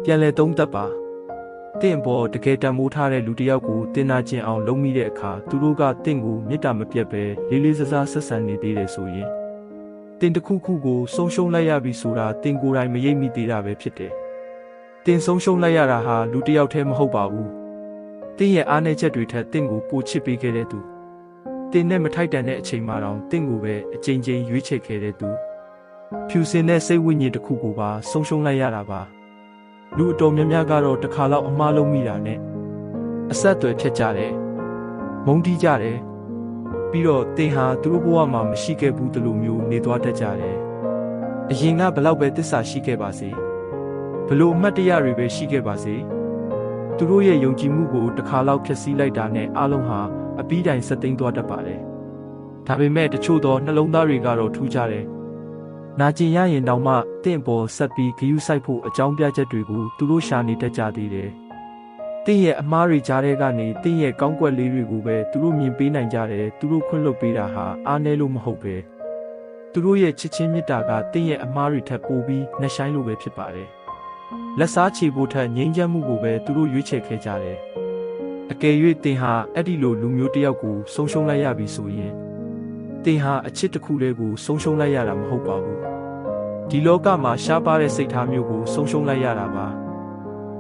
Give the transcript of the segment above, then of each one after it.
ပြန်လဲသုံးသပ်ပါတင့်ပေါ်တကယ်တန်မိုးထားတဲ့လူတစ်ယောက်ကိုတင်နာကျင်အောင်လုပ်မိတဲ့အခါသူတို့ကတင့်ကိုမေတ္တာမပြတ်ပဲလေးလေးစားစားဆက်ဆံနေသေးတယ်ဆိုရင်တင်တစ်ခုခုကိုဆုံးရှုံးလိုက်ရပြီဆိုတာတင်ကိုယ်တိုင်မရိပ်မိသေးတာပဲဖြစ်တယ်တင်ဆုံးရှုံးလိုက်ရတာဟာလူတစ်ယောက်တည်းမဟုတ်ပါဘူးတင်ရဲ့အားနည်းချက်တွေထက်တင်ကိုပိုချစ်ပေးခဲ့တဲ့သူတင်နဲ့မထိုက်တန်တဲ့အချိန်မှတော့တင်ကိုပဲအချိန်ချင်းရွေးချယ်ခဲ့တဲ့သူဖြူစင်တဲ့စိတ်ဝိညာဉ်တစ်ခုကိုပါဆုံးရှုံးလိုက်ရတာပါလူအတော်များများကတော့တစ်ခါလောက်အမှားလုံးမိတာနဲ့အဆက်အသွယ်ဖြတ်ကြတယ်မုန်းတီးကြတယ်ပြီးတော့တင်ဟာသူတို့ဘဝမှာမရှိခဲ့ဘူးတလို့မျိုးနေသွားတတ်ကြတယ်အရင်ကဘလောက်ပဲတစ္ဆာရှိခဲ့ပါစေဘလို့အမှတ်တရတွေပဲရှိခဲ့ပါစေသူတို့ရဲ့ယုံကြည်မှုကိုတစ်ခါလောက်ဖျက်ဆီးလိုက်တာနဲ့အားလုံးဟာအပီးတိုင်ဆက်သိမ်းသွားတတ်ပါတယ်ဒါပေမဲ့တချို့သောနှလုံးသားတွေကတော့ထူးခြားတယ်နာကျင်ရရင်တောင်မှတင့်ပေါ်ဆက်ပြီးဂရုစိုက်ဖို့အကြောင်းပြချက်တွေကိုသူတို့ရှာနေတတ်ကြသေးတယ်တင့်ရဲ့အမားတွေကြားထဲကနေတင့်ရဲ့ကောင်းကွက်လေးတွေကိုပဲသူတို့မြင်ပေးနိုင်ကြတယ်သူတို့ခွင့်လွှတ်ပေးတာဟာအားနည်းလို့မဟုတ်ပဲသူတို့ရဲ့ချစ်ချင်းမေတ္တာကတင့်ရဲ့အမားတွေထက်ပိုပြီးနှဆိုင်လို့ပဲဖြစ်ပါတယ်လက်စားချေဖို့ထက်ငြိမ်းချမ်းမှုကိုပဲသူတို့ရွေးချယ်ခဲ့ကြတယ်အကယ်၍တင်ဟာအဲ့ဒီလိုလူမျိုးတစ်ယောက်ကိုဆုံးရှုံးလိုက်ရပြီဆိုရင်တင်ဟာအချစ်တစ်ခုလေးကိုဆုံးရှုံးလိုက်ရတာမဟုတ်ပါဘူးဒီလောကမှာရှားပါတဲ့စိတ်ထားမျိုးကိုဆုံးရှုံးလိုက်ရတာပါ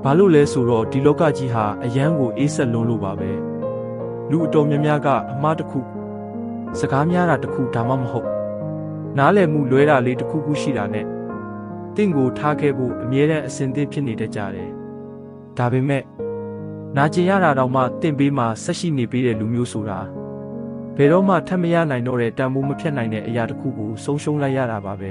ဘာလို့လဲဆိုတော့ဒီလောကကြီးဟာအယမ်းကိုအေးဆက်လွန်းလို့ပါပဲလူအတော်များများကအမှားတစ်ခုစကားများတာတစ်ခုဒါမှမဟုတ်နားလည်မှုလွဲတာလေးတစ်ခုခုရှိတာနဲ့တင့်ကိုထားခဲ့ဖို့အမြဲတမ်းအစဉ်သင့်ဖြစ်နေတတ်ကြတယ်ဒါပေမဲ့နာကျင်ရတာတော့မှတင့်ပေးမှာဆက်ရှိနေပေးတဲ့လူမျိုးဆိုတာဘယ်တော့မှထပ်မရနိုင်တော့တဲ့တန်ဖိုးမဖြတ်နိုင်တဲ့အရာတစ်ခုကိုဆုံးရှုံးလိုက်ရတာပါပဲ